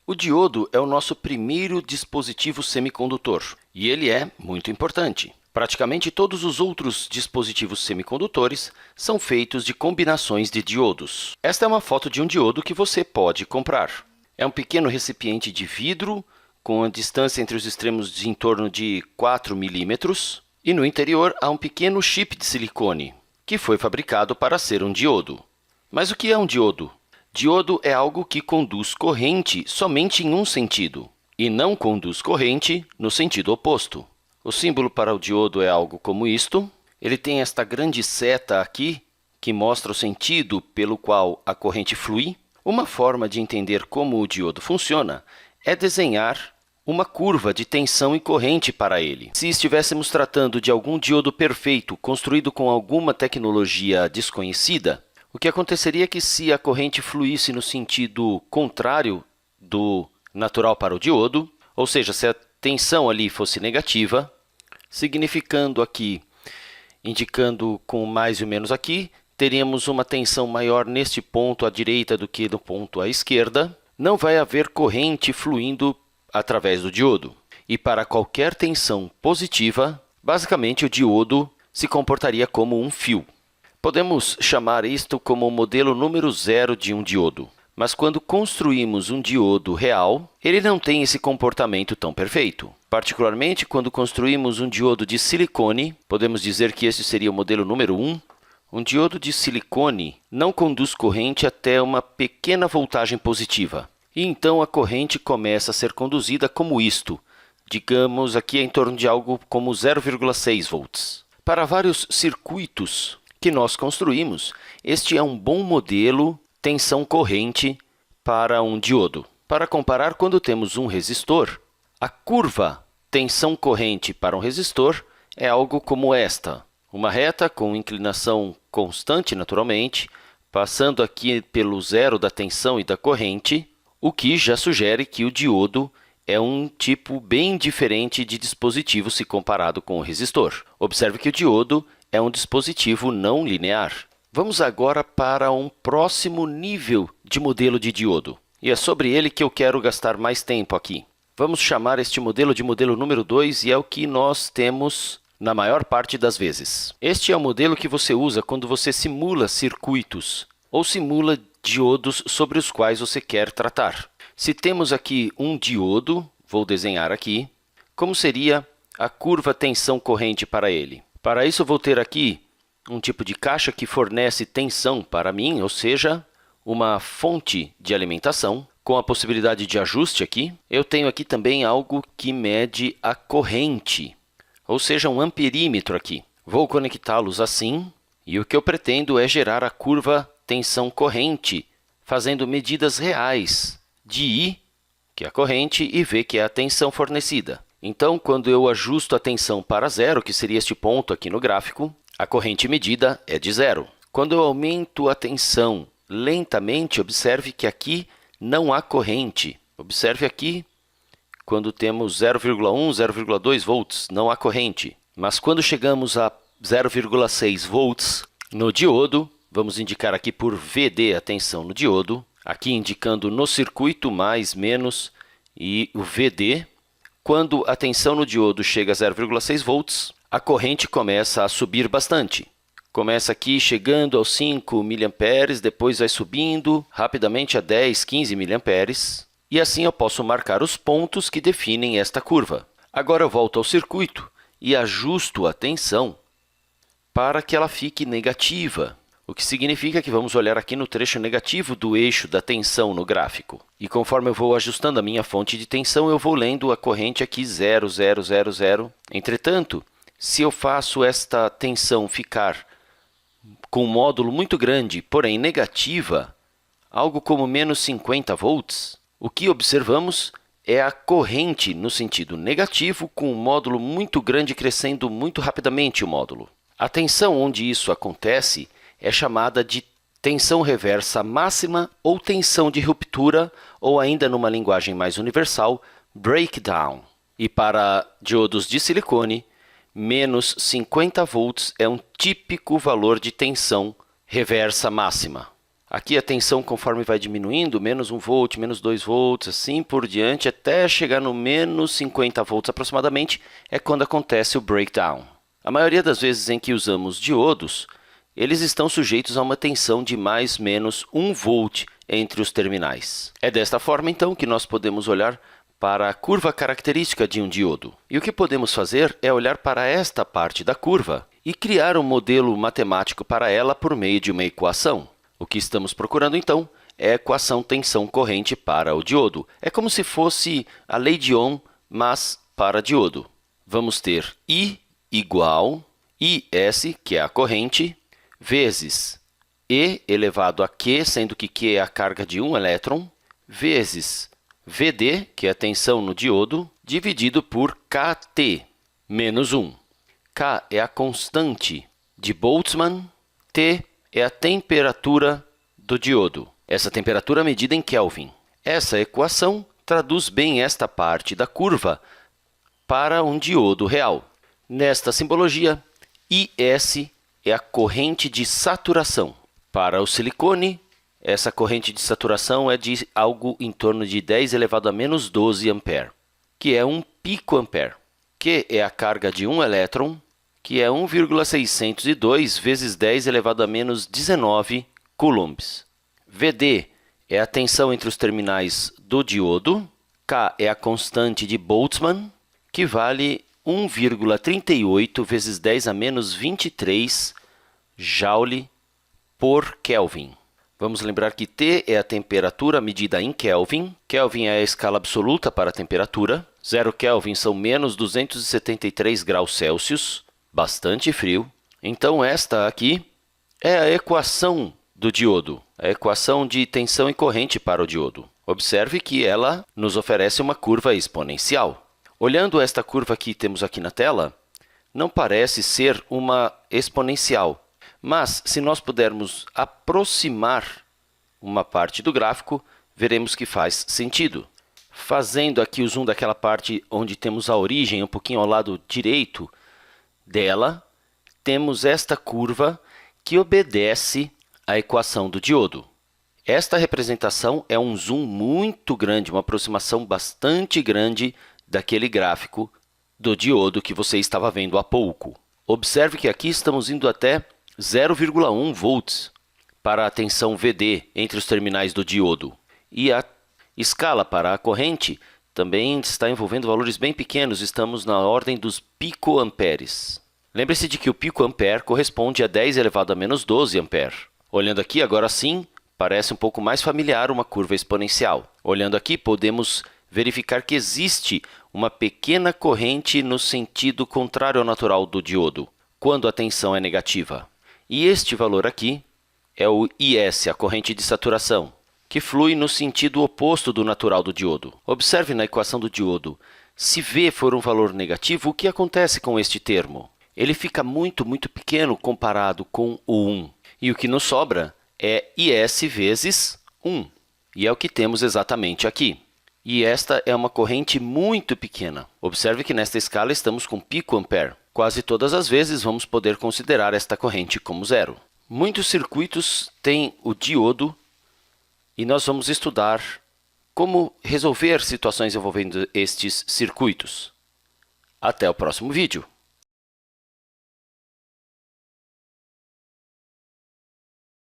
O diodo é o nosso primeiro dispositivo semicondutor e ele é muito importante. Praticamente todos os outros dispositivos semicondutores são feitos de combinações de diodos. Esta é uma foto de um diodo que você pode comprar. É um pequeno recipiente de vidro com a distância entre os extremos de em torno de 4 milímetros e no interior há um pequeno chip de silicone que foi fabricado para ser um diodo. Mas o que é um diodo? Diodo é algo que conduz corrente somente em um sentido e não conduz corrente no sentido oposto. O símbolo para o diodo é algo como isto. Ele tem esta grande seta aqui, que mostra o sentido pelo qual a corrente flui. Uma forma de entender como o diodo funciona é desenhar uma curva de tensão e corrente para ele. Se estivéssemos tratando de algum diodo perfeito construído com alguma tecnologia desconhecida, o que aconteceria é que se a corrente fluísse no sentido contrário do natural para o diodo, ou seja, se a tensão ali fosse negativa, significando aqui, indicando com mais e menos aqui, teríamos uma tensão maior neste ponto à direita do que no ponto à esquerda, não vai haver corrente fluindo através do diodo. E para qualquer tensão positiva, basicamente o diodo se comportaria como um fio. Podemos chamar isto como o modelo número 0 de um diodo. Mas quando construímos um diodo real, ele não tem esse comportamento tão perfeito. Particularmente quando construímos um diodo de silicone, podemos dizer que esse seria o modelo número 1. Um diodo de silicone não conduz corrente até uma pequena voltagem positiva. E então a corrente começa a ser conduzida como isto. Digamos aqui em torno de algo como 0,6 volts. Para vários circuitos que nós construímos, este é um bom modelo tensão corrente para um diodo. Para comparar, quando temos um resistor, a curva tensão corrente para um resistor é algo como esta. Uma reta com inclinação constante, naturalmente, passando aqui pelo zero da tensão e da corrente, o que já sugere que o diodo é um tipo bem diferente de dispositivo se comparado com o resistor. Observe que o diodo é um dispositivo não linear. Vamos agora para um próximo nível de modelo de diodo. E é sobre ele que eu quero gastar mais tempo aqui. Vamos chamar este modelo de modelo número 2 e é o que nós temos na maior parte das vezes. Este é o modelo que você usa quando você simula circuitos ou simula diodos sobre os quais você quer tratar. Se temos aqui um diodo, vou desenhar aqui, como seria a curva tensão corrente para ele? Para isso, eu vou ter aqui um tipo de caixa que fornece tensão para mim, ou seja, uma fonte de alimentação, com a possibilidade de ajuste aqui. Eu tenho aqui também algo que mede a corrente, ou seja, um amperímetro aqui. Vou conectá-los assim, e o que eu pretendo é gerar a curva tensão corrente, fazendo medidas reais de I, que é a corrente, e V, que é a tensão fornecida. Então, quando eu ajusto a tensão para zero, que seria este ponto aqui no gráfico, a corrente medida é de zero. Quando eu aumento a tensão lentamente, observe que aqui não há corrente. Observe aqui, quando temos 0,1, 0,2 volts, não há corrente. Mas quando chegamos a 0,6 volts no diodo, vamos indicar aqui por VD a tensão no diodo, aqui indicando no circuito mais, menos e o VD. Quando a tensão no diodo chega a 0,6 volts, a corrente começa a subir bastante. Começa aqui chegando aos 5 mA, depois vai subindo rapidamente a 10, 15 mA. E assim eu posso marcar os pontos que definem esta curva. Agora eu volto ao circuito e ajusto a tensão para que ela fique negativa. O que significa que vamos olhar aqui no trecho negativo do eixo da tensão no gráfico. E conforme eu vou ajustando a minha fonte de tensão, eu vou lendo a corrente aqui 0, 0, 0, 0. Entretanto, se eu faço esta tensão ficar com um módulo muito grande, porém negativa, algo como menos 50 volts, o que observamos é a corrente no sentido negativo com um módulo muito grande crescendo muito rapidamente o módulo. A tensão onde isso acontece é chamada de tensão reversa máxima ou tensão de ruptura, ou ainda numa linguagem mais universal, breakdown. E para diodos de silicone, menos 50 volts é um típico valor de tensão reversa máxima. Aqui a tensão, conforme vai diminuindo, menos 1 volt, menos 2 volts, assim por diante, até chegar no menos 50 volts aproximadamente, é quando acontece o breakdown. A maioria das vezes em que usamos diodos, eles estão sujeitos a uma tensão de mais ou menos 1 volt entre os terminais. É desta forma, então, que nós podemos olhar para a curva característica de um diodo. E o que podemos fazer é olhar para esta parte da curva e criar um modelo matemático para ela por meio de uma equação. O que estamos procurando, então, é a equação tensão-corrente para o diodo. É como se fosse a lei de Ohm, mas para diodo. Vamos ter I igual IS, que é a corrente, vezes E elevado a Q, sendo que Q é a carga de um elétron, vezes VD, que é a tensão no diodo, dividido por KT, menos 1. K é a constante de Boltzmann, T é a temperatura do diodo. Essa temperatura é medida em Kelvin. Essa equação traduz bem esta parte da curva para um diodo real. Nesta simbologia, IS é a corrente de saturação. Para o silicone, essa corrente de saturação é de algo em torno de 10 elevado a menos 12 ampere, que é 1 picoampere. Q é a carga de um elétron, que é 1,602 vezes 10 elevado a menos 19 coulombs. VD é a tensão entre os terminais do diodo. K é a constante de Boltzmann, que vale 1,38 vezes 10 a menos 23 joule por Kelvin. Vamos lembrar que T é a temperatura medida em Kelvin. Kelvin é a escala absoluta para a temperatura. 0 Kelvin são menos 273 graus Celsius, bastante frio. Então, esta aqui é a equação do diodo, a equação de tensão e corrente para o diodo. Observe que ela nos oferece uma curva exponencial. Olhando esta curva que temos aqui na tela, não parece ser uma exponencial. Mas, se nós pudermos aproximar uma parte do gráfico, veremos que faz sentido. Fazendo aqui o zoom daquela parte onde temos a origem, um pouquinho ao lado direito dela, temos esta curva que obedece à equação do diodo. Esta representação é um zoom muito grande, uma aproximação bastante grande daquele gráfico do diodo que você estava vendo há pouco. Observe que aqui estamos indo até 0,1 volts para a tensão VD entre os terminais do diodo. E a escala para a corrente também está envolvendo valores bem pequenos, estamos na ordem dos picoamperes. Lembre-se de que o picoampere corresponde a 10 elevado a menos 12 ampere. Olhando aqui, agora sim, parece um pouco mais familiar uma curva exponencial. Olhando aqui, podemos verificar que existe uma pequena corrente no sentido contrário ao natural do diodo, quando a tensão é negativa. E este valor aqui é o IS, a corrente de saturação, que flui no sentido oposto do natural do diodo. Observe na equação do diodo, se V for um valor negativo, o que acontece com este termo? Ele fica muito pequeno comparado com o 1. E o que nos sobra é IS vezes 1. E é o que temos exatamente aqui. E esta é uma corrente muito pequena. Observe que nesta escala estamos com picoampere. Quase todas as vezes vamos poder considerar esta corrente como zero. Muitos circuitos têm o diodo e nós vamos estudar como resolver situações envolvendo estes circuitos. Até o próximo vídeo.